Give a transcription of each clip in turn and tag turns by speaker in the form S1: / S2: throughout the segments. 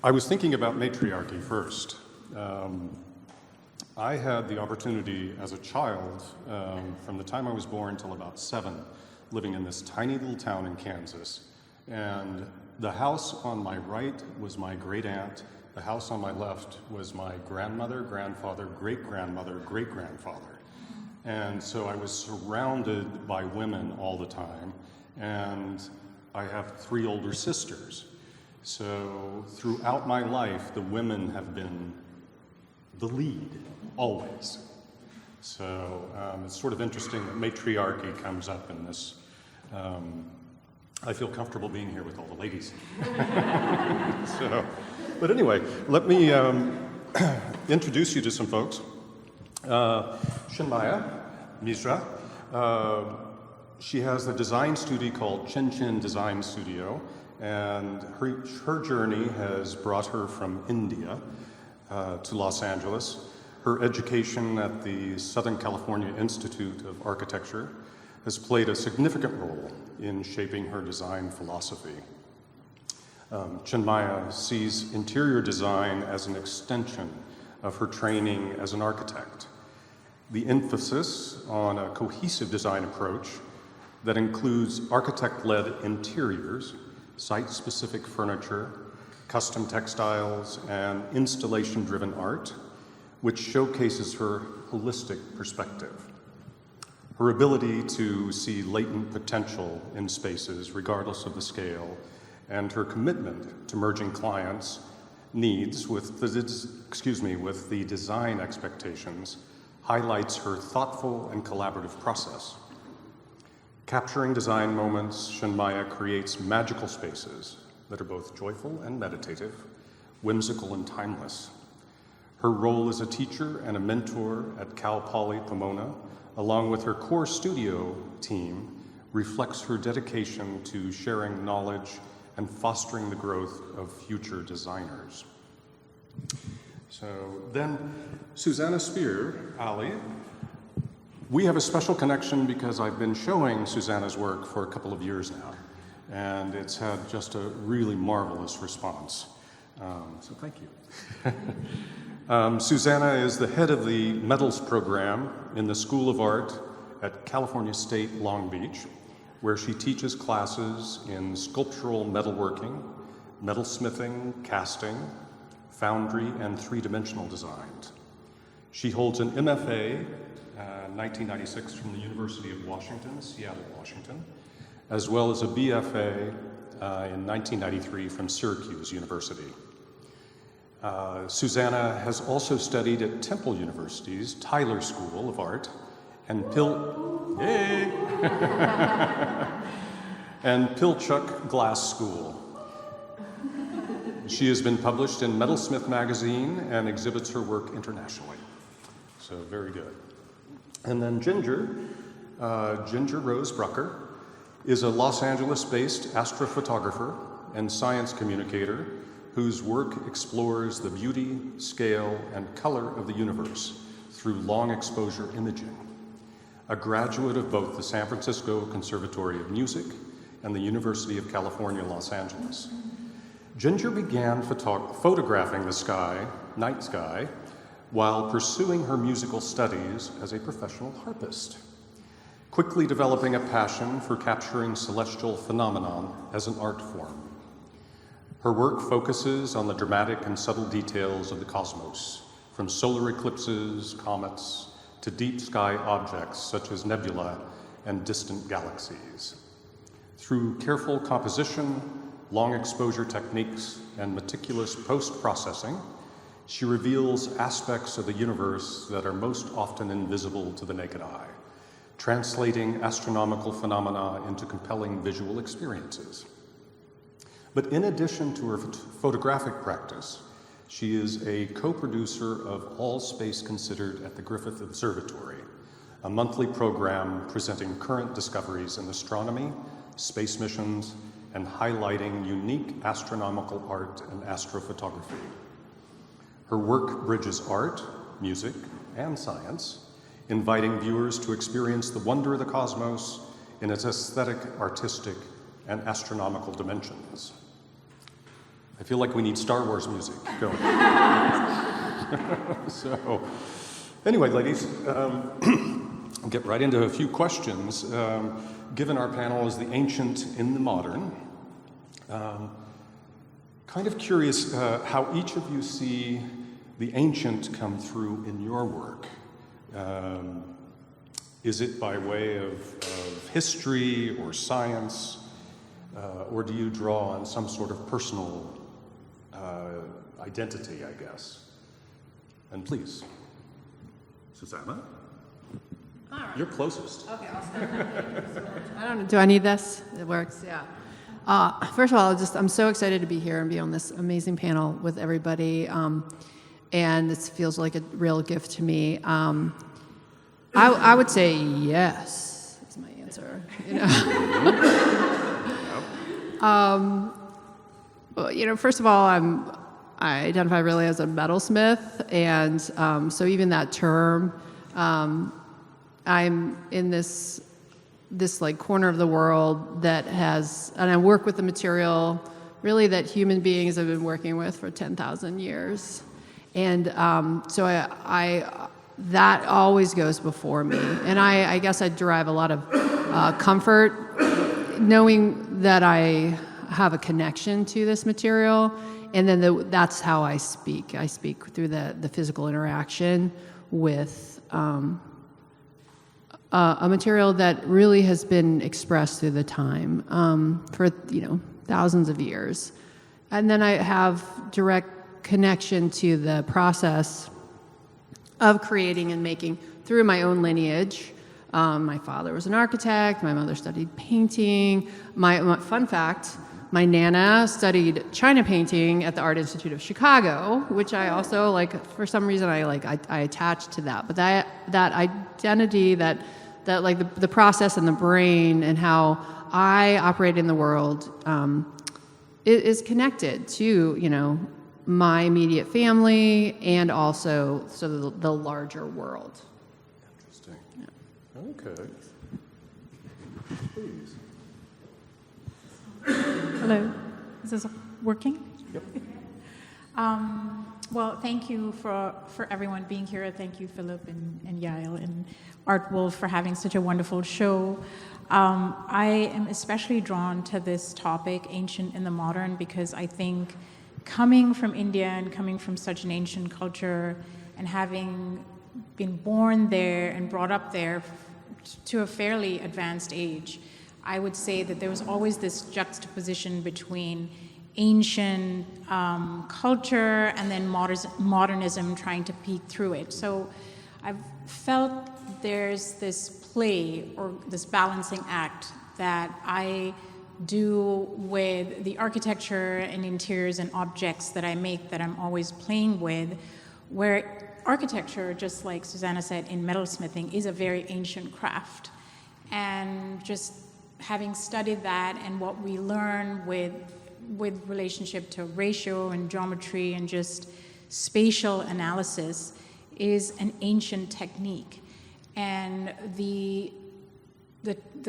S1: I was thinking about matriarchy first. I had the opportunity as a child, from the time I was born till about 7, living in this tiny little town in Kansas. And the house on my right was my great aunt. The house on my left was my grandmother, grandfather, great-grandmother, great-grandfather. And so I was surrounded by women all the time. And I have 3 older sisters. So throughout my life, the women have been the lead, always. So it's sort of interesting that matriarchy comes up in this. I feel comfortable being here with all the ladies. But anyway, let me introduce you to some folks. Chinmaya Misra. She has a design studio called Chin Design Studio, and her journey has brought her from India to Los Angeles. Her education at the Southern California Institute of Architecture has played a significant role in shaping her design philosophy. Chinmaya sees interior design as an extension of her training as an architect. The emphasis on a cohesive design approach that includes architect-led interiors, site-specific furniture, custom textiles, and installation-driven art, which showcases her holistic perspective. Her ability to see latent potential in spaces, regardless of the scale, and her commitment to merging clients' needs with the design expectations highlights her thoughtful and collaborative process. Capturing design moments, Chinmaya creates magical spaces that are both joyful and meditative, whimsical and timeless. Her role as a teacher and a mentor at Cal Poly Pomona, along with her core studio team, reflects her dedication to sharing knowledge and fostering the growth of future designers. So then, Susanna Speirs, Ali. We have a special connection because I've been showing Susanna's work for a couple of years now, and it's had just a really marvelous response. So thank you. Susanna is the head of the Metals program in the School of Art at California State Long Beach, where she teaches classes in sculptural metalworking, metalsmithing, casting, foundry, and 3-dimensional designs. She holds an MFA 1996 from the University of Washington, Seattle, Washington, as well as a BFA in 1993 from Syracuse University. Susanna has also studied at Temple University's Tyler School of Art and and Pilchuck Glass School. She has been published in Metalsmith magazine and exhibits her work internationally. So very good. And then Ginger Rose Brucker, is a Los Angeles-based astrophotographer and science communicator whose work explores the beauty, scale, and color of the universe through long exposure imaging. A graduate of both the San Francisco Conservatory of Music and the University of California, Los Angeles. Ginger began photographing the night sky, while pursuing her musical studies as a professional harpist, quickly developing a passion for capturing celestial phenomenon as an art form. Her work focuses on the dramatic and subtle details of the cosmos, from solar eclipses, comets, to deep sky objects such as nebula and distant galaxies. Through careful composition, long exposure techniques, and meticulous post-processing, she reveals aspects of the universe that are most often invisible to the naked eye, translating astronomical phenomena into compelling visual experiences. But in addition to her photographic practice, she is a co-producer of All Space Considered at the Griffith Observatory, a monthly program presenting current discoveries in astronomy, space missions, and highlighting unique astronomical art and astrophotography. Her work bridges art, music, and science, inviting viewers to experience the wonder of the cosmos in its aesthetic, artistic, and astronomical dimensions. I feel like we need Star Wars music going. So, anyway, ladies, I'll get right into a few questions. Given our panel is the ancient in the modern, kind of curious how each of you see the ancient come through in your work. Is it by way of history or science, or do you draw on some sort of personal identity, I guess? And please, Susanna,
S2: all right.
S1: You're closest.
S2: Okay, I'll start. Thank you so much. I don't know. Do I need this? It works. Yeah. First of all, I'm so excited to be here and be on this amazing panel with everybody, and this feels like a real gift to me. I would say yes is my answer. You know. Well, you know, first of all, I identify really as a metalsmith, and so even that term, I'm in this like corner of the world that has, and I work with the material really that human beings have been working with for 10,000 years, and so I that always goes before me, and I guess I derive a lot of comfort knowing that I have a connection to this material, and then that's how I speak. I speak through the physical interaction with a material that really has been expressed through the time for thousands of years, and then I have direct connection to the process of creating and making through my own lineage. My father was an architect. My mother studied painting. My fun fact: my Nana studied China painting at the Art Institute of Chicago, which I also for some reason I attached to that. But that identity, that the process in the brain and how I operate in the world is connected to my immediate family and also the larger world.
S1: Interesting. Yeah. Okay. Please.
S3: Hello, is this working?
S1: Yep.
S3: Well, thank you for everyone being here. Thank you, Philip and Yael and Art Wolf, for having such a wonderful show. I am especially drawn to this topic, ancient and the modern, because I think coming from India and coming from such an ancient culture and having been born there and brought up there to a fairly advanced age, I would say that there was always this juxtaposition between ancient culture and then modernism trying to peek through it. So I've felt there's this play or this balancing act that I do with the architecture and interiors and objects that I make, that I'm always playing with, where architecture, just like Susanna said, in metalsmithing, is a very ancient craft. And just having studied that and what we learn with relationship to ratio and geometry and just spatial analysis is an ancient technique. And the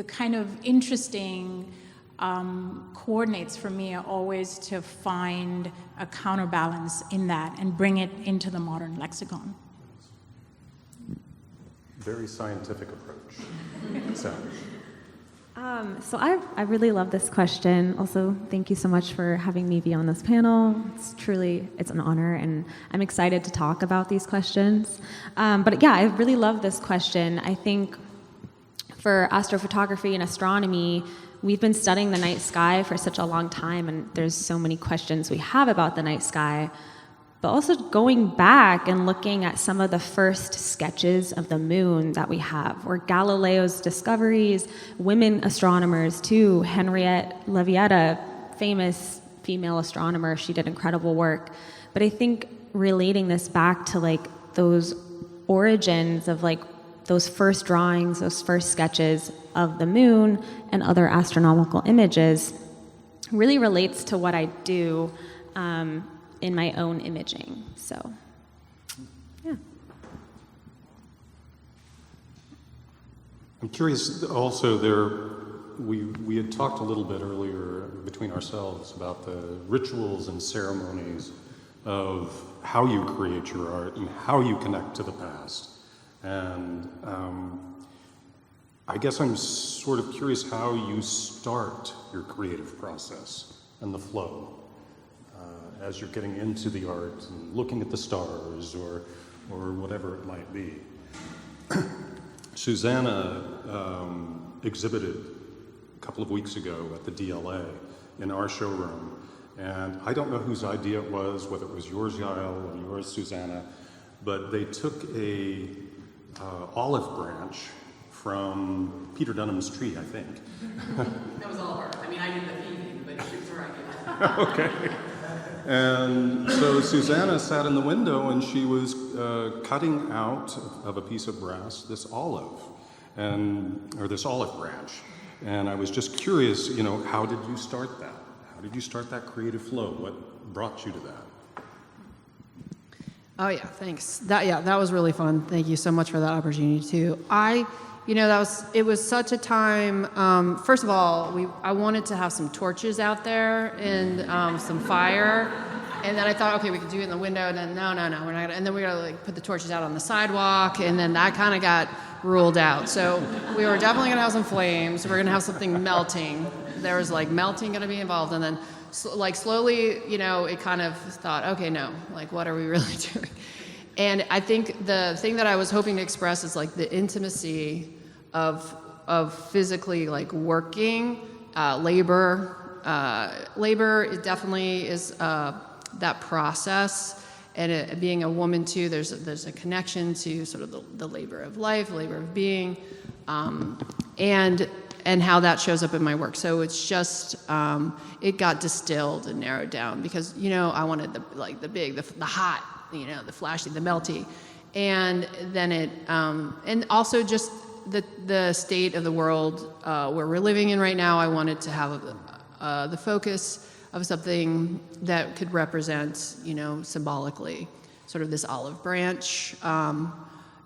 S3: kind of interesting coordinates for me are always to find a counterbalance in that and bring it into the modern lexicon.
S1: Very scientific approach.
S4: So I really love this question. Also, thank you so much for having me be on this panel. It's an honor, and I'm excited to talk about these questions. But yeah, I really love this question. I think for astrophotography and astronomy, we've been studying the night sky for such a long time, and there's so many questions we have about the night sky. But also going back and looking at some of the first sketches of the moon that we have, or Galileo's discoveries, women astronomers too, Henriette Levietta, famous female astronomer, she did incredible work. But I think relating this back to those origins of those first drawings, those first sketches of the moon and other astronomical images really relates to what I do in my own imaging. So, yeah.
S1: I'm curious also, we had talked a little bit earlier between ourselves about the rituals and ceremonies of how you create your art and how you connect to the past. And I guess I'm sort of curious how you start your creative process and the flow as you're getting into the art and looking at the stars or whatever it might be. Susanna exhibited a couple of weeks ago at the DLA in our showroom, and I don't know whose idea it was, whether it was yours, Yael, or yours, Susanna, but they took a olive branch from Peter Dunham's tree, I think.
S2: That was all her. I mean, I did the painting, but she was her idea.
S1: Okay. And so Susanna sat in the window and she was cutting out of a piece of brass this olive, or this olive branch. And I was just curious, how did you start that? How did you start that creative flow? What brought you to that?
S2: Oh yeah, thanks. That was really fun. Thank you so much for that opportunity too. It was such a time. First of all, I wanted to have some torches out there and some fire, and then I thought, okay, we could do it in the window. And then no, we're not gonna. And then we gotta put the torches out on the sidewalk, and then that kind of got ruled out. So we were definitely gonna have some flames. We're gonna have something melting. There was melting gonna be involved, and then slowly, it kind of thought, okay, no, what are we really doing? And I think the thing that I was hoping to express is the intimacy of physically working, labor. Labor it definitely is that process, and being a woman too. There's a connection to sort of the labor of life, labor of being, and how that shows up in my work. So it's just it got distilled and narrowed down because I wanted the big, the hot, the flashy, the melty, and then and also just the state of the world where we're living in right now. I wanted to have the focus of something that could represent, symbolically, sort of this olive branch,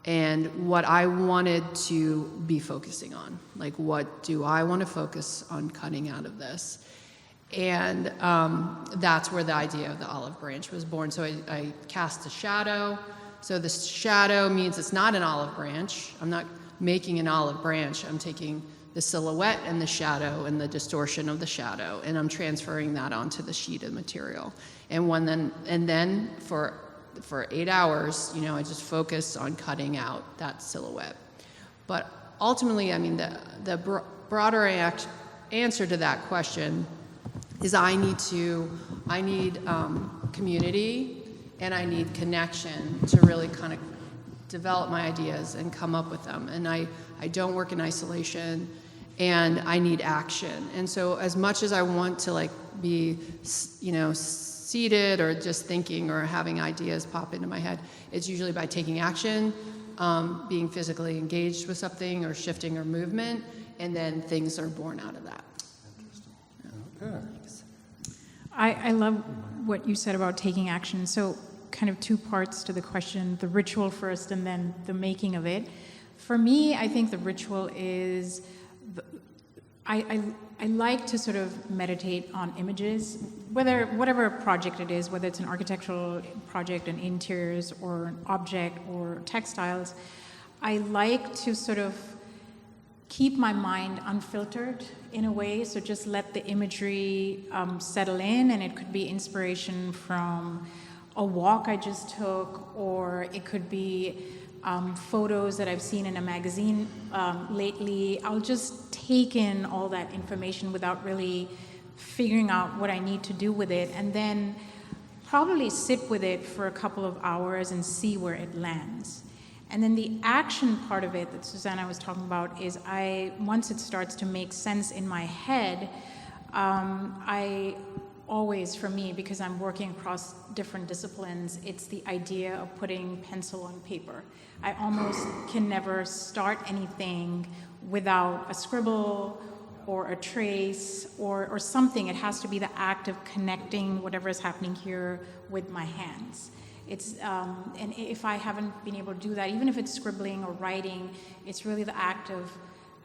S2: and what I wanted to be focusing on. What do I want to focus on cutting out of this? And that's where the idea of the olive branch was born. So I cast a shadow. So the shadow means it's not an olive branch. I'm not making an olive branch. I'm taking the silhouette and the shadow and the distortion of the shadow, and I'm transferring that onto the sheet of material. And then for 8 hours, I just focus on cutting out that silhouette. But ultimately, I mean, the broader answer to that question is I need community, and I need connection to really kind of develop my ideas and come up with them. And I don't work in isolation, and I need action. And so as much as I want to be, seated or just thinking or having ideas pop into my head, it's usually by taking action, being physically engaged with something or shifting or movement, and then things are born out of that.
S1: Interesting. Okay.
S3: I love what you said about taking action. So kind of two parts to the question, the ritual first and then the making of it. For me, I think the ritual is, I like to sort of meditate on images, whatever project it is, whether it's an architectural project, an interiors, or an object, or textiles. I like to sort of keep my mind unfiltered in a way, so just let the imagery settle in, and it could be inspiration from a walk I just took, or it could be photos that I've seen in a magazine lately. I'll just take in all that information without really figuring out what I need to do with it, and then probably sit with it for a couple of hours and see where it lands. And then the action part of it that Susanna was talking about is once it starts to make sense in my head, I always, for me, because I'm working across different disciplines, it's the idea of putting pencil on paper. I almost can never start anything without a scribble or a trace or something. It has to be the act of connecting whatever is happening here with my hands. It's and if I haven't been able to do that, even if it's scribbling or writing, it's really the act of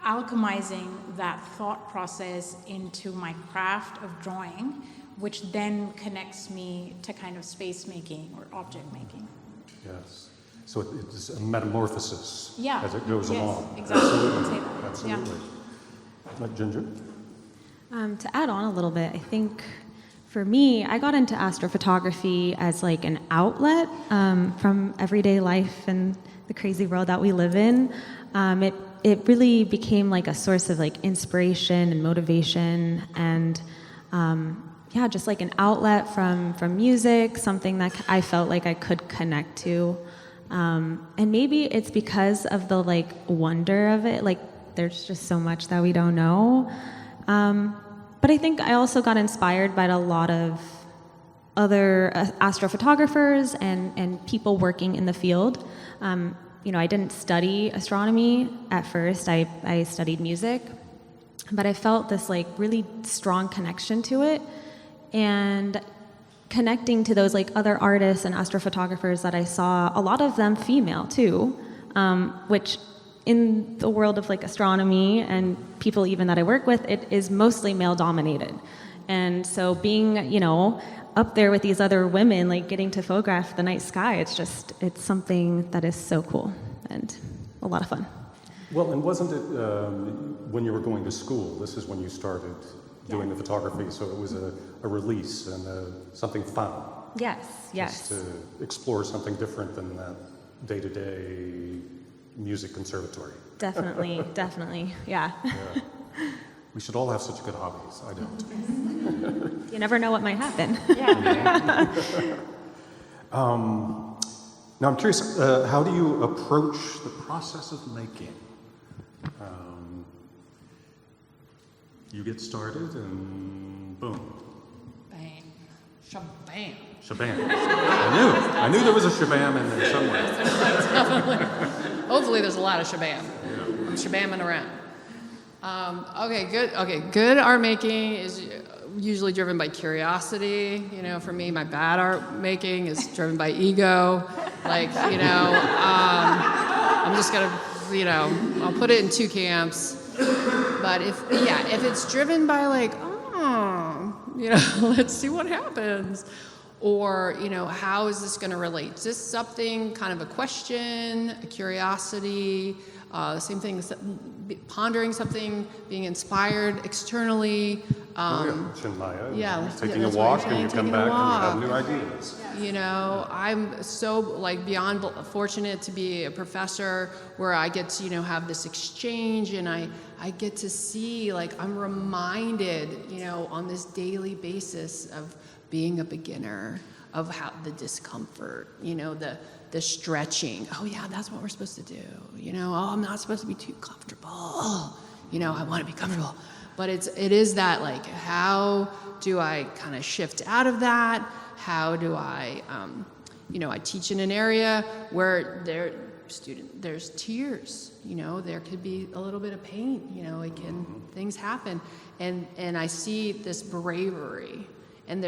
S3: alchemizing that thought process into my craft of drawing, which then connects me to kind of space making or object making.
S1: Yes. So it's a metamorphosis
S3: Yeah.
S1: as it goes along.
S3: Exactly.
S1: Absolutely.
S3: Say that.
S1: Absolutely. Ginger?
S4: To add on a little bit, I think for me, I got into astrophotography as like an outlet from everyday life and the crazy world that we live in. It really became like a source of like inspiration and motivation, and just like an outlet from music, something that I felt like I could connect to. And maybe it's because of the like wonder of it, like there's just so much that we don't know. But I think I also got inspired by a lot of other astrophotographers and people working in the field. I didn't study astronomy at first. I studied music, but I felt this like really strong connection to it, and connecting to those like other artists and astrophotographers that I saw, a lot of them female too, which in the world of like astronomy and people even that I work with, it is mostly male dominated. And so being, up there with these other women, like getting to photograph the night sky, it's something that is so cool and a lot of fun.
S1: Well, and wasn't it when you were going to school, this is when you started doing the photography, so it was a release and something fun.
S4: Yes.
S1: Just to explore something different than that day-to-day music conservatory.
S4: Definitely, yeah.
S1: We should all have such good hobbies. I don't.
S4: You never know what might happen.
S1: Now I'm curious, how do you approach the process of making? You get started and boom.
S2: Bang. Shabam.
S1: Shabam. I knew there was a shabam in there somewhere.
S2: Definitely. Hopefully there's a lot of shabam. I'm shabamming around. Good art making is usually driven by curiosity. For me, my bad art making is driven by ego. I'm just gonna, I'll put it in two camps. But if it's driven by like, let's see what happens. Or, how is this going to relate? Is this something, kind of a question, a curiosity, same thing, pondering something, being inspired externally.
S1: Chinmaya. Taking a walk and you come back and you have new ideas.
S2: I'm so beyond fortunate to be a professor where I get to, have this exchange, and I get to see, I'm reminded, on this daily basis of being a beginner, of how the discomfort, the stretching. Oh yeah, that's what we're supposed to do. I'm not supposed to be too comfortable. I want to be comfortable. But it is that, how do I kind of shift out of that? How do I, I teach in an area where there's tears, there could be a little bit of pain, things happen. And I see this bravery. And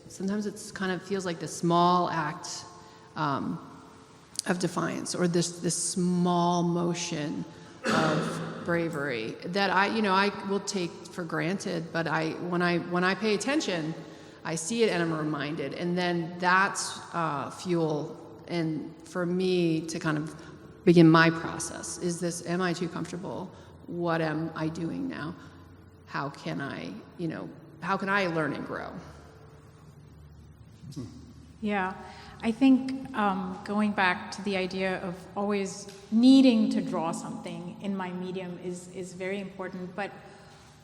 S2: sometimes it's kind of feels like the small act of defiance, or this small motion of bravery that I will take for granted. But when I pay attention, I see it and I'm reminded, and then that's fuel. And for me to kind of begin my process am I too comfortable? What am I doing now? How can I learn and grow?
S3: Yeah, I think going back to the idea of always needing to draw something in my medium is very important, but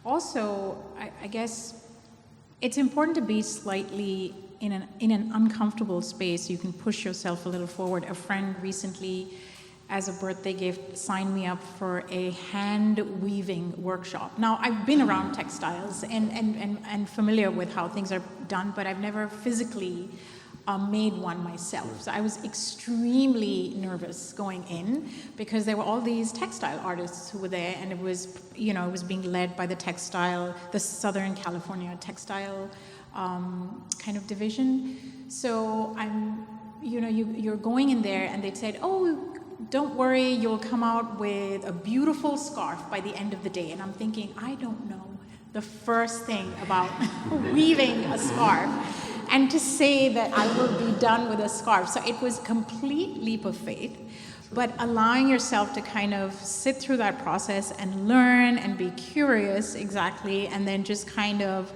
S3: also I guess it's important to be slightly in an uncomfortable space. You can push yourself a little forward. A friend recently, as a birthday gift, signed me up for a hand weaving workshop. Now, I've been around textiles and familiar with how things are done, but I've never physically made one myself. So I was extremely nervous going in because there were all these textile artists who were there, and it was being led by the Southern California textile kind of division. So you're going in there, and they'd said, oh, don't worry, you'll come out with a beautiful scarf by the end of the day. And I'm thinking, I don't know the first thing about weaving a scarf. And to say that I will be done with a scarf. So it was a complete leap of faith, but allowing yourself to kind of sit through that process and learn and be curious, exactly, and then just kind of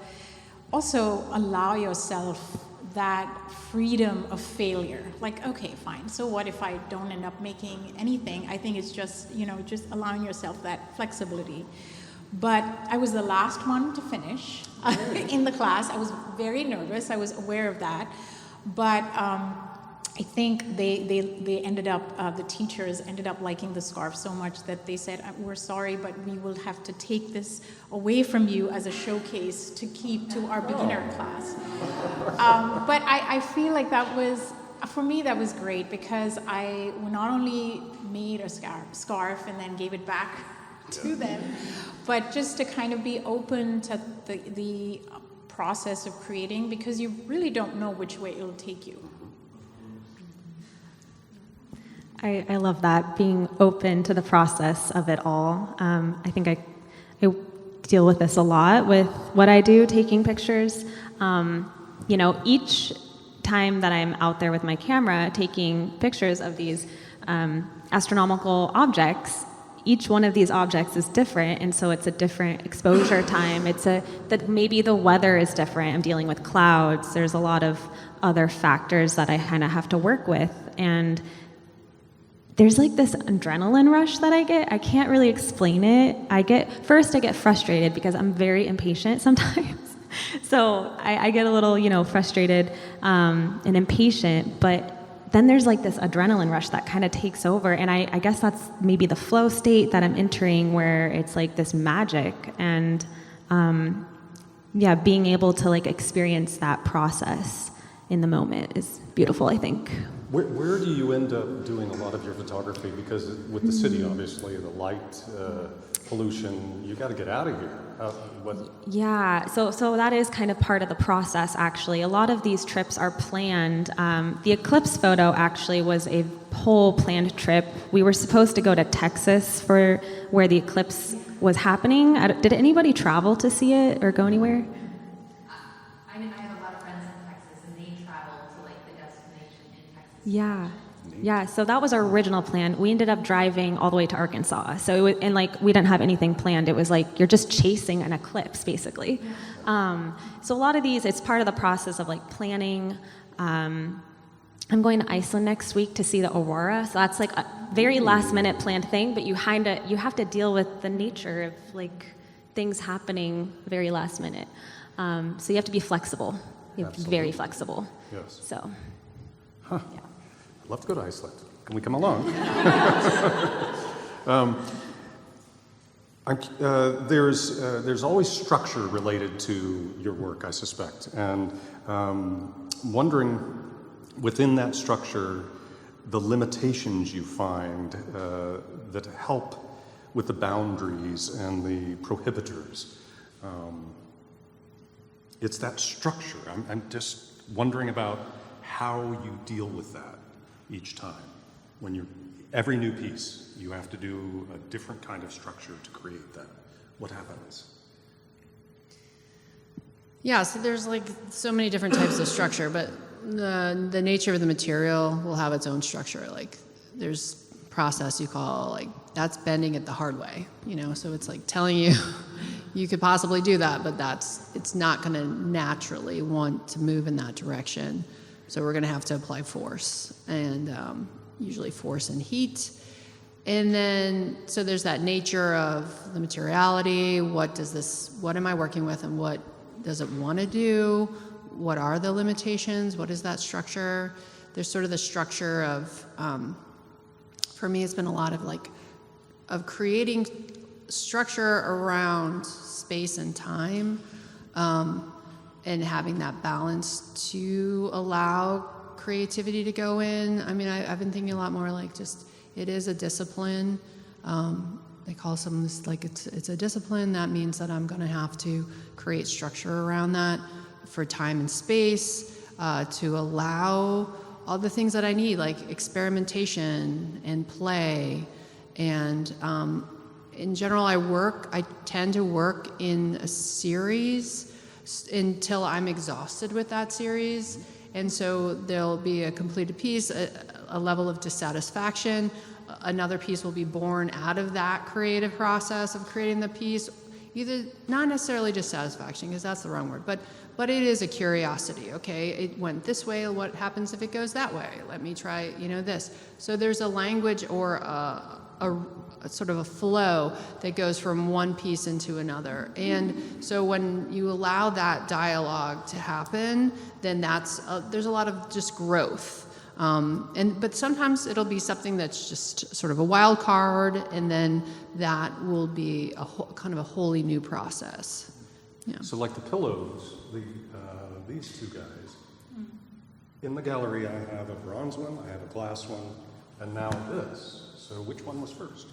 S3: also allow yourself that freedom of failure. Like, okay, fine, so what if I don't end up making anything? I think it's just, just allowing yourself that flexibility. But I was the last one to finish in the class. I was very nervous. I was aware of that. But I think they ended up, the teachers ended up liking the scarf so much that they said, we're sorry, but we will have to take this away from you as a showcase to keep to our beginner class. But I feel like that was, for me, that was great, because I not only made a scarf and then gave it back to them, but just to kind of be open to the process of creating, because you really don't know which way it'll take you.
S4: I love that, being open to the process of it all. I think I deal with this a lot with what I do, taking pictures. Each time that I'm out there with my camera taking pictures of these astronomical objects, each one of these objects is different, and so it's a different exposure time. That maybe the weather is different. I'm dealing with clouds. There's a lot of other factors that I kind of have to work with, and there's like this adrenaline rush that I get. I can't really explain it. I get frustrated because I'm very impatient sometimes. So I get a little, frustrated and impatient, but then there's like this adrenaline rush that kind of takes over, and I guess that's maybe the flow state that I'm entering, where it's like this magic, and being able to like experience that process in the moment is beautiful, I think.
S1: Where do you end up doing a lot of your photography? Because with the city, obviously, the light pollution, you got to get out of here.
S4: Yeah, so that is kind of part of the process, actually. A lot of these trips are planned. The eclipse photo actually was a whole planned trip. We were supposed to go to Texas for where the eclipse was happening. Did anybody travel to see it or go anywhere?
S5: I have a lot of friends in Texas, and they travel to like the destination in Texas.
S4: Yeah, so that was our original plan. We ended up driving all the way to Arkansas. So we didn't have anything planned. It was like you're just chasing an eclipse, basically. So a lot of these, it's part of the process of like planning. I'm going to Iceland next week to see the aurora. So that's like a very last minute planned thing, but you have to deal with the nature of like things happening very last minute. So you have to be flexible. You have to be very flexible.
S1: Yes.
S4: So,
S1: yeah. I'd love to go to Iceland. Can we come along? There's always structure related to your work, I suspect, and wondering within that structure the limitations you find that help with the boundaries and the prohibitors. It's that structure. I'm just wondering about how you deal with that each time. When every new piece, you have to do a different kind of structure to create that. What happens?
S2: Yeah, so there's like so many different types of structure, but the nature of the material will have its own structure. Like there's process you call like that's bending it the hard way, so it's like telling you you could possibly do that, but it's not going to naturally want to move in that direction. So we're going to have to apply force, and usually force and heat. And then, so there's that nature of the materiality. What am I working with, and what does it want to do? What are the limitations? What is that structure? There's sort of the structure of, for me, it's been a lot of creating structure around space and time. And having that balance to allow creativity to go in. I mean, I've been thinking a lot more like just, it is a discipline. They call some this like it's a discipline. That means that I'm going to have to create structure around that for time and space to allow all the things that I need, like experimentation and play. And in general, I tend to work in a series until I'm exhausted with that series. And so there'll be a completed piece, a level of dissatisfaction. Another piece will be born out of that creative process of creating the piece. Either, not necessarily dissatisfaction, because that's the wrong word, but it is a curiosity, okay? It went this way, what happens if it goes that way? Let me try, this. So there's a language or a sort of a flow that goes from one piece into another. And so when you allow that dialogue to happen, then there's a lot of just growth. But sometimes it'll be something that's just sort of a wild card, and then that will be kind of a wholly new process. Yeah.
S1: So like the pillows, these two guys, in the gallery I have a bronze one, I have a glass one, and now this. So which one was first?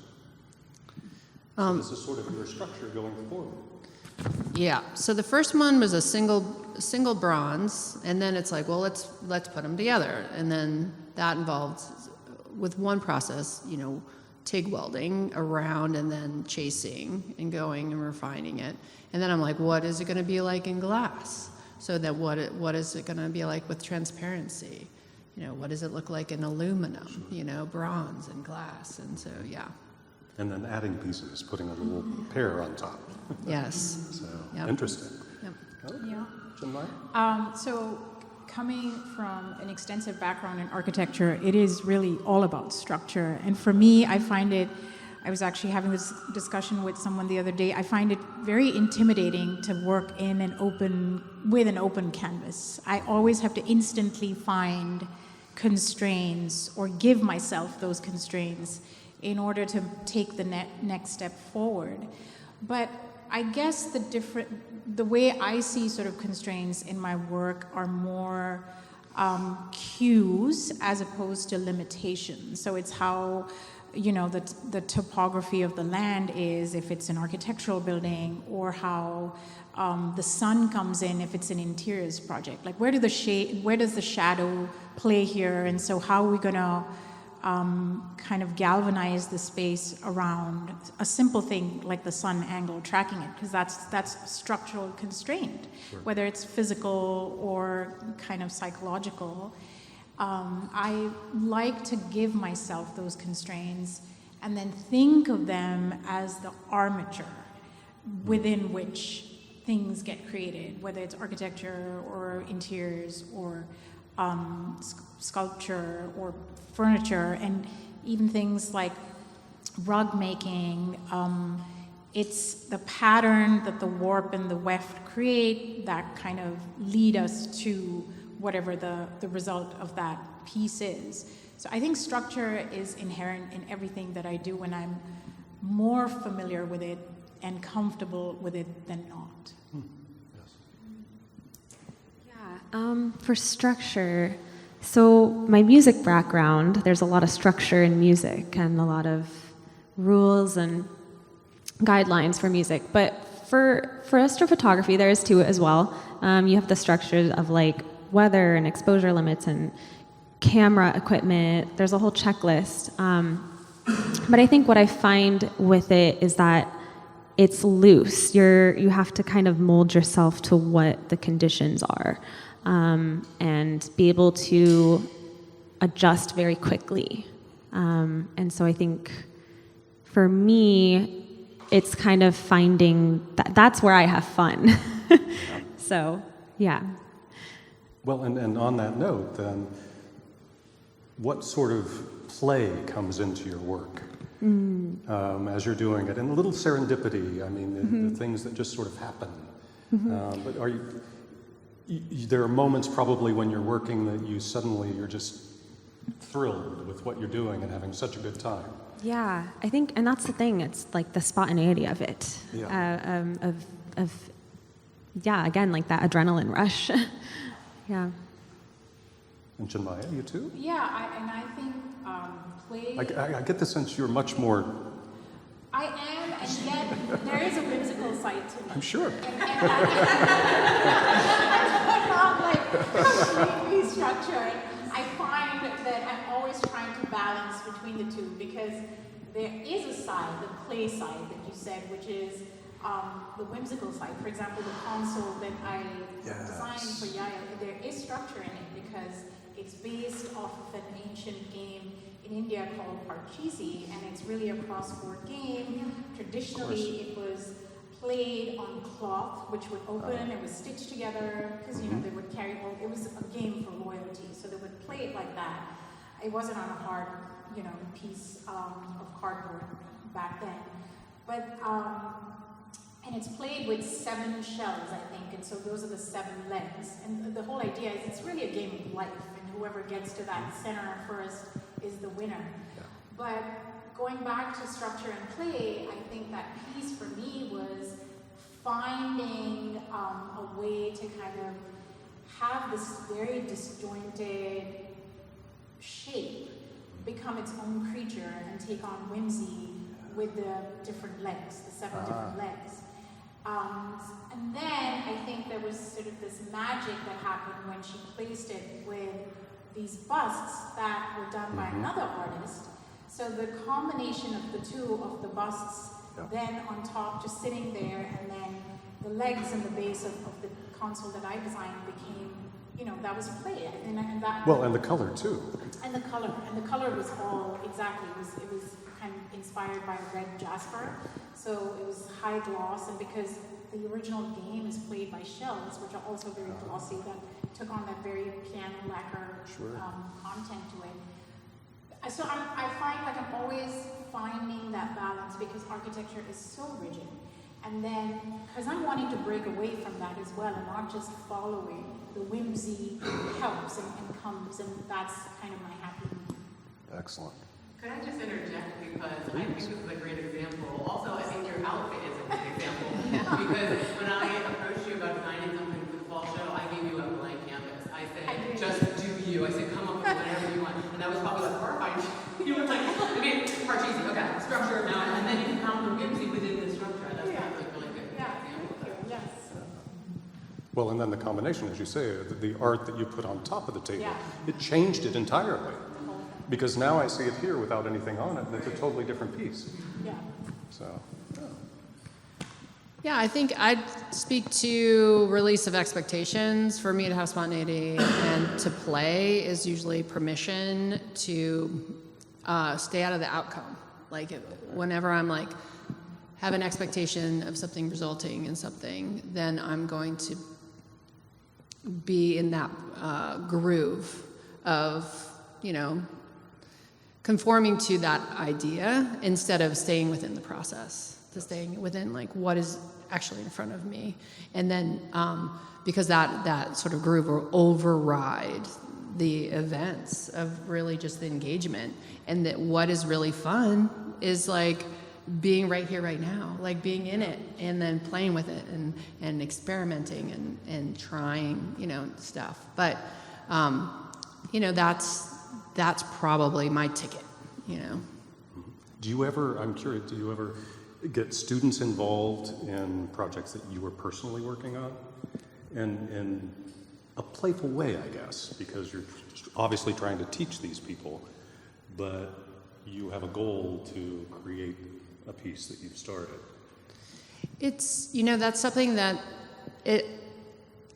S1: So this is sort of your structure going forward.
S2: Yeah. So the first one was a single bronze, and then it's like, well, let's put them together, and then that involved with one process, TIG welding around and then chasing and going and refining it, and then I'm like, what is it going to be like in glass? So that what is it going to be like with transparency? What does it look like in aluminum? Bronze and glass, and so yeah.
S1: And then adding pieces, putting a little pair on top.
S2: Yes.
S1: So
S2: Yep.
S1: interesting.
S2: Yep.
S1: Okay.
S3: Yeah.
S1: Chinmaya?
S3: So coming from an extensive background in architecture, it is really all about structure. And for me, I was actually having this discussion with someone the other day, I find it very intimidating to work with an open canvas. I always have to instantly find constraints or give myself those constraints in order to take the next step forward. But I guess the way I see sort of constraints in my work are more cues as opposed to limitations. So it's how, the topography of the land is if it's an architectural building, or how the sun comes in if it's an interiors project. Like where does the shadow play here? And so how are we gonna kind of galvanize the space around a simple thing like the sun angle, tracking it, because that's structural constraint, sure. Whether it's physical or kind of psychological. I like to give myself those constraints and then think of them as the armature within which things get created, whether it's architecture or interiors or sculpture or furniture, and even things like rug making. It's the pattern that the warp and the weft create that kind of lead us to whatever the result of that piece is. So I think structure is inherent in everything that I do when I'm more familiar with it and comfortable with it than not.
S4: Yeah, for structure, so my music background, there's a lot of structure in music and a lot of rules and guidelines for music. But for astrophotography, there is too as well. You have the structures of like weather and exposure limits and camera equipment. There's a whole checklist. But I think what I find with it is that it's loose. You have to kind of mold yourself to what the conditions are, and be able to adjust very quickly. And so I think for me, it's kind of finding that's where I have fun. So, yeah.
S1: Well, and on that note, then, what sort of play comes into your work as you're doing it? And a little serendipity, I mean, the things that just sort of happen. But there are moments probably when you're working that you're just thrilled with what you're doing and having such a good time.
S4: Yeah, I think, and that's the thing, it's like the spontaneity of it.
S1: Yeah.
S4: Again, like that adrenaline rush. Yeah.
S1: And Chinmaya, you too?
S3: Yeah, I think play...
S1: I get the sense you're much more...
S3: I am, and yet there is a whimsical side to me.
S1: I'm sure.
S3: And I'm not like completely structured. I find that I'm always trying to balance between the two because there is a side, the play side that you said, which is the whimsical side. For example, the console that I designed for Yaya, there is structure in it because it's based off of an ancient game in India called Parcheesi, and it's really a cross-board game. Traditionally, it was played on cloth, which would open, it was stitched together, because you know they would carry all, it was a game for loyalty, so they would play it like that. It wasn't on a hard, you know, piece of cardboard back then. But, and it's played with 7 shells, I think, and so those are the 7 legs. And the whole idea is it's really a game of life, and whoever gets to that center first is the winner. Yeah. But going back to structure and play, I think that piece for me was finding a way to kind of have this very disjointed shape become its own creature and take on whimsy with the different legs, the 7 different legs. And then I think there was sort of this magic that happened when she placed it with these busts that were done by another artist. So the combination of the two of the busts, then on top, just sitting there, and then the legs and the base of the console that I designed became, you know, that was play. And that,
S1: well, and the color too.
S3: And the color was all exactly. It was kind of inspired by red jasper, so it was high gloss. And because the original game is played by shells, which are also very glossy, that took on that very piano lacquer content to it. So I find like I'm always finding that balance because architecture is so rigid. And then, because I'm wanting to break away from that as well and not just following the whimsy helps and comes, and that's kind of my happy medium.
S1: Excellent.
S6: Could I just interject because I think this is a great example. Also, I think your outfit is a great example. Because when I approached you about designing something for the fall show, I gave you a blank canvas. I said, just do you. I said, come up with whatever you want. And that was probably like horrifying. You were like, I mean, Parcheesi, okay, structure now, and then you found the whimsy within the structure. That's kind of like really good example.
S3: Yes.
S1: Well, and then the combination, as you say, the art that you put on top of the table, it changed it entirely. Because now I see it here without anything on it, and it's a totally different piece.
S3: Yeah.
S1: So,
S2: Yeah, I think I'd speak to release of expectations. For me to have spontaneity and to play is usually permission to stay out of the outcome. Like whenever I'm like have an expectation of something resulting in something, then I'm going to be in that groove of, you know, conforming to that idea instead of staying within the process, to staying within like what is actually in front of me. And then because that sort of groove will override the events of really just the engagement, and that what is really fun is like being right here, right now, like being in it and then playing with it and experimenting and trying, you know, stuff. But, you know, that's probably my ticket, you know.
S1: do you ever, I'm curious, do you ever get students involved in projects that you were personally working on? And in a playful way, I guess, because you're obviously trying to teach these people, but you have a goal to create a piece that you've started. It's,
S2: you know, that's something that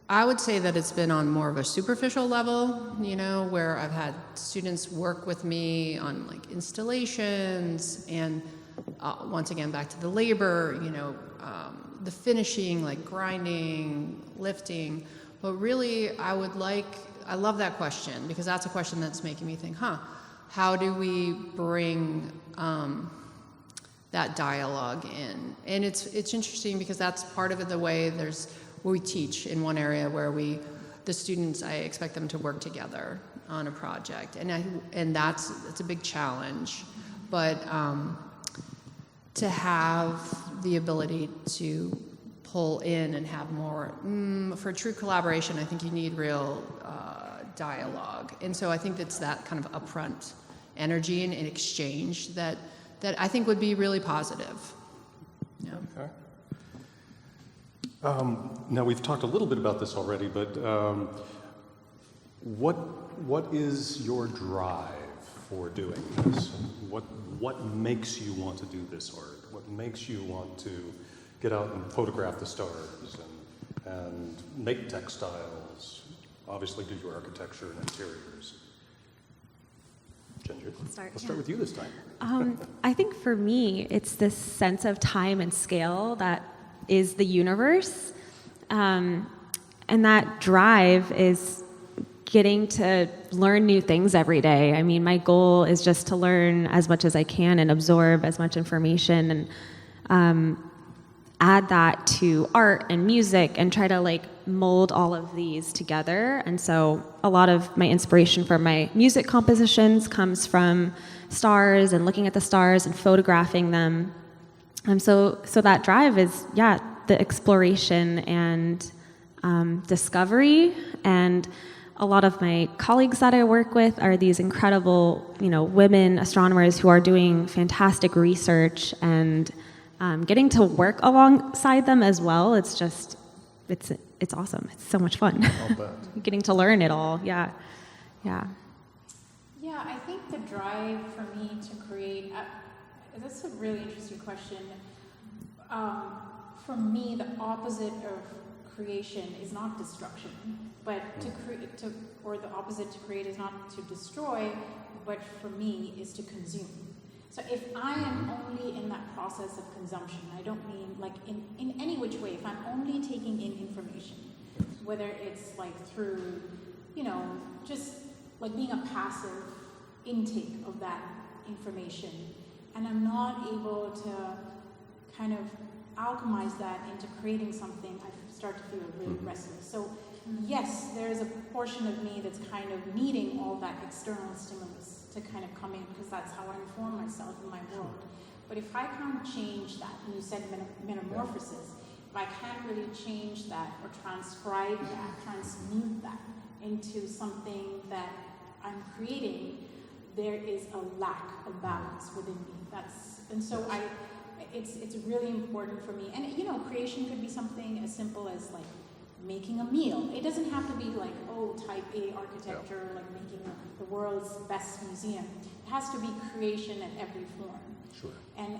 S2: I would say that it's been on more of a superficial level, you know, where I've had students work with me on like installations and once again, back to the labor, you know, the finishing, like grinding, lifting. But really, I love that question because that's a question that's making me think, how do we bring that dialogue in? And it's interesting because that's part of it, the way we teach in one area where the students, I expect them to work together on a project. And that's a big challenge. But to have the ability to pull in and have more, for true collaboration, I think you need real dialogue. And so I think that's that kind of upfront energy and exchange that I think would be really positive. Yeah.
S1: Okay. Now we've talked a little bit about this already, but What is your drive for doing this? What makes you want to do this art? What makes you want to get out and photograph the stars and make textiles? Obviously, do your architecture and interiors. Ginger, let's start with you this time.
S4: I think for me, it's this sense of time and scale that is the universe. And that drive is getting to learn new things every day. I mean, my goal is just to learn as much as I can and absorb as much information and add that to art and music and try to like mold all of these together. And so a lot of my inspiration for my music compositions comes from stars and looking at the stars and photographing them. So that drive is, the exploration and discovery. And a lot of my colleagues that I work with are these incredible, women astronomers who are doing fantastic research, and getting to work alongside them as well. It's just, it's awesome. It's so much fun.
S1: I'll bet.
S4: Getting to learn it all. Yeah.
S3: Yeah, I think the drive for me to create, that's a really interesting question. For me, the opposite of creation is not destruction, but the opposite to create is not to destroy, but for me is to consume. So if I am only in that process of consumption, I don't mean like in any which way, if I'm only taking in information, whether it's like through, just like being a passive intake of that information, and I'm not able to kind of alchemize that into creating something, I start to feel really restless. So yes, there's a portion of me that's kind of needing all that external stimulus to kind of come in, because that's how I inform myself in my world. But if I can't change that, and you said metamorphosis, if I can't really change that or transcribe that, transmute that into something that I'm creating, there is a lack of balance within me. It's really important for me. And creation could be something as simple as like making a meal. It doesn't have to be like, type A architecture, like making the world's best museum. It has to be creation at every form.
S1: Sure.
S3: And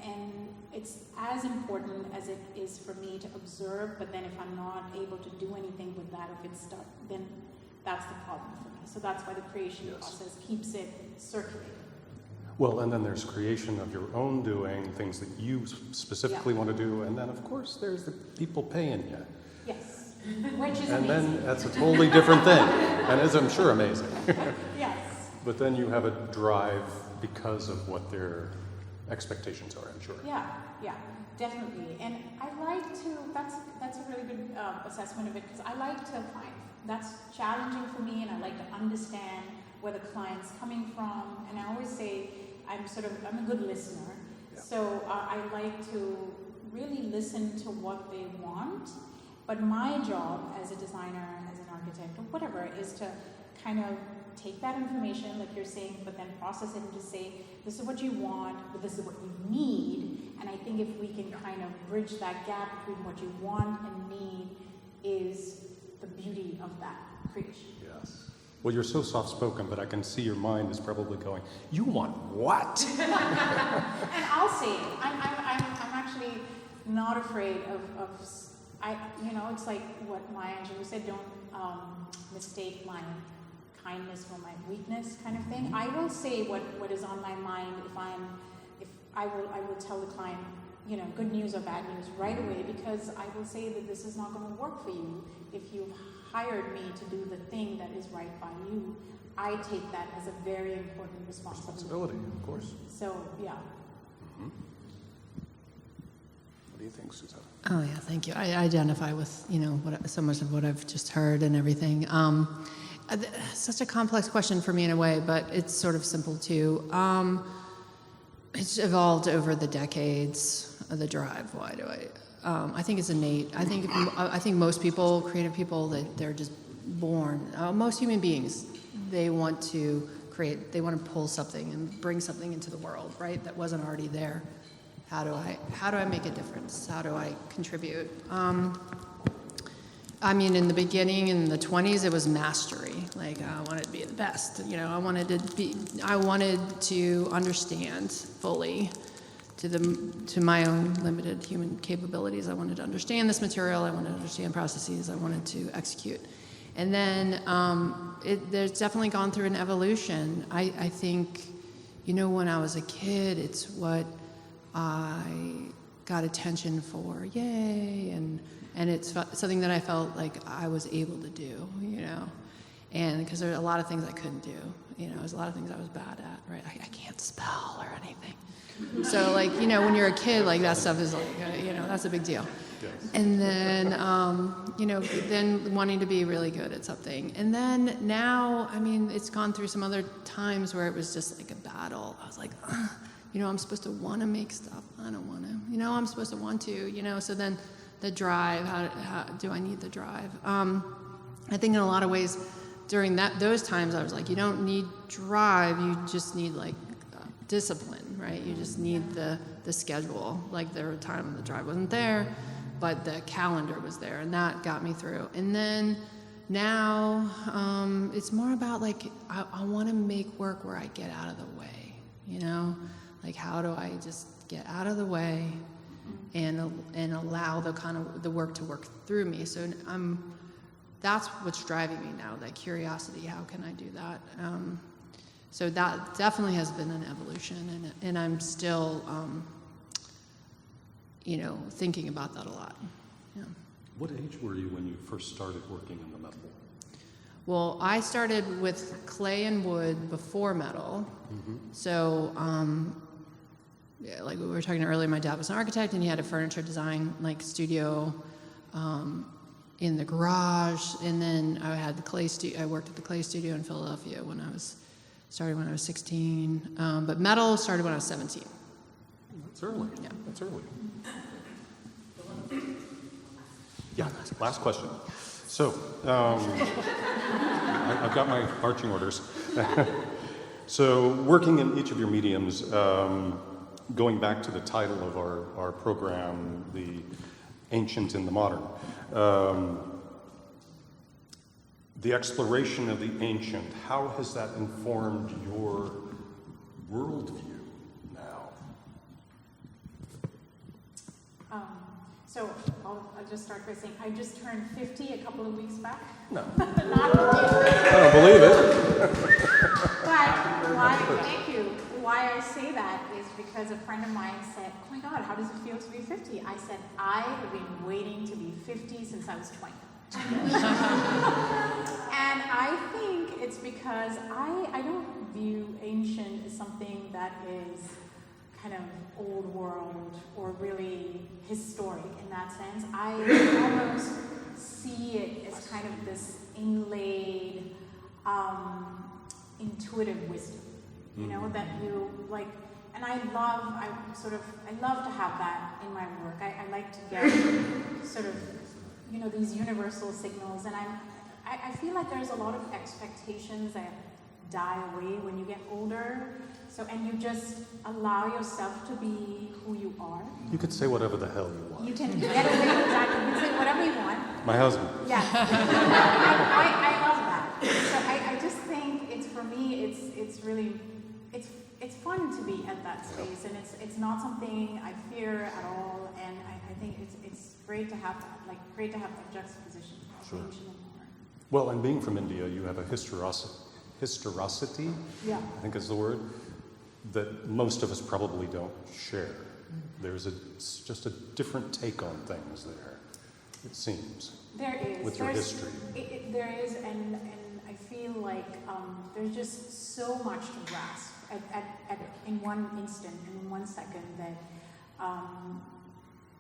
S3: it's as important as it is for me to observe, but then if I'm not able to do anything with that, if it's stuck, then that's the problem for me. So that's why the creation process keeps it circulating.
S1: Well, and then there's creation of your own doing, things that you specifically want to do, and then of course there's the people paying you.
S3: Yes, which is
S1: and
S3: amazing.
S1: Then that's a totally different thing, and is, I'm sure, amazing.
S3: Yes.
S1: But then you have a drive because of what their expectations are, I'm sure.
S3: Yeah, definitely. And I like to, that's a really good assessment of it, because I like to find, that's challenging for me, and I like to understand where the client's coming from. And I always say, I'm a good listener. Yeah. So I like to really listen to what they want. But my job as a designer, as an architect, or whatever, is to kind of take that information, like you're saying, but then process it and just say, this is what you want, but this is what you need. And I think if we can kind of bridge that gap between what you want and need is the beauty of that creation.
S1: Yes. Well, you're so soft-spoken, but I can see your mind is probably going, you want what?
S3: And I'll say it. I'm actually not afraid of it's like what Maya Angelou said, don't mistake my kindness for my weakness kind of thing. I will say what is on my mind if I will tell the client, good news or bad news right away, because I will say that this is not going to work for you. If you've hired me to do the thing that is right by you, I take that as a very important responsibility.
S1: Of course.
S3: So, yeah.
S1: Mm-hmm. What do you think, Susanna?
S2: Oh yeah, thank you. I identify with so much of what I've just heard and everything. Such a complex question for me in a way, but it's sort of simple too. It's evolved over the decades. The drive. Why do I think it's innate. I think most people, creative people, they're just born. Most human beings, they want to create. They want to pull something and bring something into the world, right? That wasn't already there. How do I make a difference? How do I contribute? In the beginning, in the 20s, it was mastery. Like, I wanted to be the best. You know, I wanted to understand fully to my own limited human capabilities. I wanted to understand this material. I wanted to understand processes. I wanted to execute. And then there's definitely gone through an evolution. I think, you know, when I was a kid, it's what I got attention for, yay, and it's something that I felt like I was able to do, you know, and because there are a lot of things I couldn't do, you know, there's a lot of things I was bad at, right? I can't spell or anything. So, like, you know, when you're a kid, like, that stuff is like, you know, that's a big deal.
S1: Yes.
S2: And then, you know, then wanting to be really good at something. And then now, I mean, it's gone through some other times where it was just like a battle. I was like, you know, I'm supposed to want to make stuff. I don't want to. You know, I'm supposed to want to, you know. So then the drive, how do I need the drive? I think in a lot of ways during those times I was like, you don't need drive, you just need like discipline, right? You just need the schedule. Like there were times when the drive wasn't there, but the calendar was there, and that got me through. And then now it's more about like I want to make work where I get out of the way, you know? Like how do I just get out of the way and allow the work to work through me? So that's what's driving me now, that curiosity. How can I do that? So that definitely has been an evolution, and I'm still, you know, thinking about that a lot. Yeah.
S1: What age were you when you first started working in the metal?
S2: Well, I started with clay and wood before metal. Mm-hmm. So, yeah, like we were talking earlier, my dad was an architect, and he had a furniture design like studio in the garage. And then I had the clay I worked at the clay studio in Philadelphia when I was 16. But metal started when I was 17.
S1: That's early.
S2: Yeah.
S1: That's early. Yeah, last question. So, I've got my marching orders. So, working in each of your mediums, going back to the title of our program, The Ancient and the Modern, the exploration of the ancient, how has that informed your worldview now?
S3: So I'll just start by saying I just turned 50 a couple of weeks back.
S1: No.
S3: Not
S1: I don't believe it.
S3: But thank you. Why I say that is because a friend of mine said, oh my God, how does it feel to be 50? I said, I have been waiting to be 50 since I was 20. And I think it's because I don't view ancient as something that is kind of old world or really historic in that sense. I almost see it as kind of this inlaid, intuitive wisdom, you know, that you like, and I love to have that in my work. I like to get sort of, you know, these universal signals, and I feel like there's a lot of expectations that die away when you get older. So, and you just allow yourself to be who you are.
S1: You could say whatever the hell you want.
S3: You can get away with that. You can say whatever you want.
S1: My husband.
S3: Yeah. I love that. So I just think for me, it's really, it's fun to be at that space, and it's not something I fear at all, and I think it's great to have that, great to have that juxtaposition.
S1: Sure. Well, and being from India, you have a historicity,
S3: yeah,
S1: I think is the word, that most of us probably don't share. There's just a different take on things there, it seems.
S3: There is.
S1: With your history.
S3: There is, and I feel like there's just so much to grasp in one instant, in 1 second, that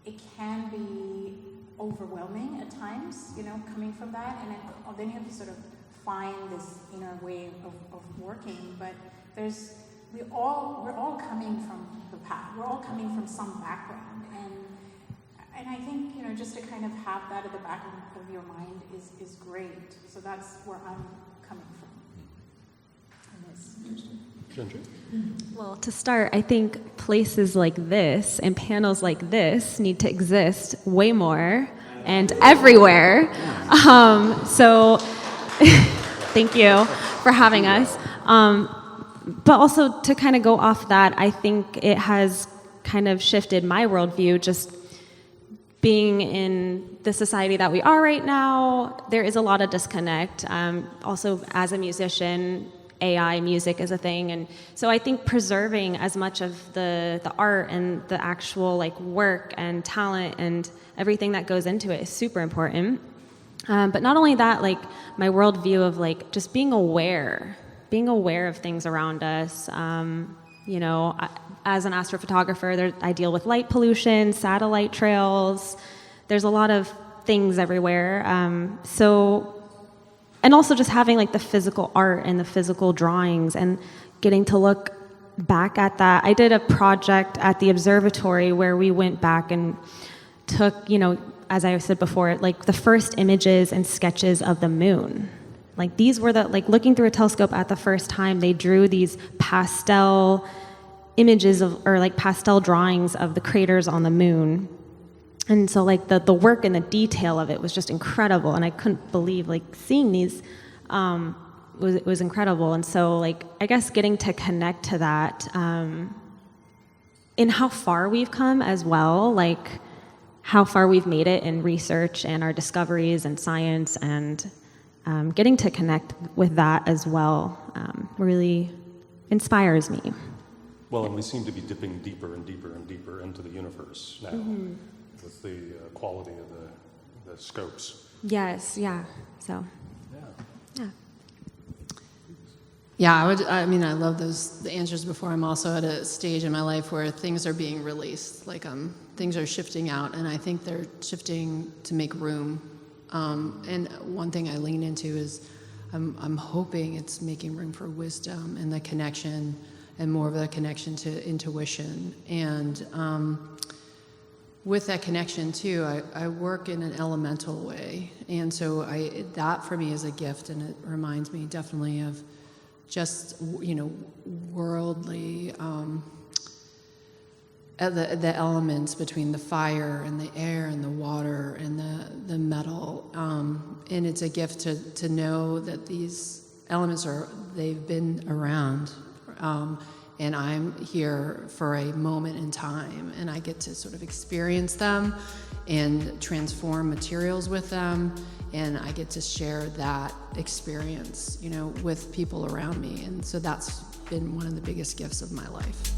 S3: it can be overwhelming at times, you know, coming from that, and then you have to sort of find this inner way of working. But we're all coming from the past. We're all coming from some background, and I think, you know, just to kind of have that at the back of your mind is great. So that's where I'm coming from.
S1: Ginger?
S4: Well, to start, I think places like this and panels like this need to exist way more and everywhere. So Thank you for having us. But also to kind of go off that, I think it has kind of shifted my worldview. Just being in the society that we are right now, there is a lot of disconnect. Also, as a musician, AI music is a thing, and so I think preserving as much of the art and the actual like work and talent and everything that goes into it is super important. But not only that, like my worldview of like just being aware of things around us. You know, as an astrophotographer, I deal with light pollution, satellite trails. There's a lot of things everywhere. And also just having like the physical art and the physical drawings and getting to look back at that. I did a project at the observatory where we went back and took, you know, as I said before, like the first images and sketches of the moon. Like these were looking through a telescope at the first time, they drew these pastel images or like pastel drawings of the craters on the moon. And so like the work and the detail of it was just incredible, and I couldn't believe like seeing these was incredible. And so like I guess getting to connect to that in how far we've come as well, like how far we've made it in research and our discoveries and science, and getting to connect with that as well really inspires me.
S1: Well, and we seem to be dipping deeper and deeper and deeper into the universe now. Mm-hmm. With the quality of the scopes.
S4: Yes, yeah. So,
S2: Yeah, I love the answers before. I'm also at a stage in my life where things are being released. Like things are shifting out, and I think they're shifting to make room. And one thing I lean into is I'm hoping it's making room for wisdom and the connection, and more of the connection to intuition. And with that connection too, I work in an elemental way, and so that for me is a gift, and it reminds me definitely of just, you know, worldly the elements between the fire and the air and the water and the metal, and it's a gift to know that these elements they've been around. And I'm here for a moment in time, and I get to sort of experience them and transform materials with them, and I get to share that experience, you know, with people around me. And so that's been one of the biggest gifts of my life.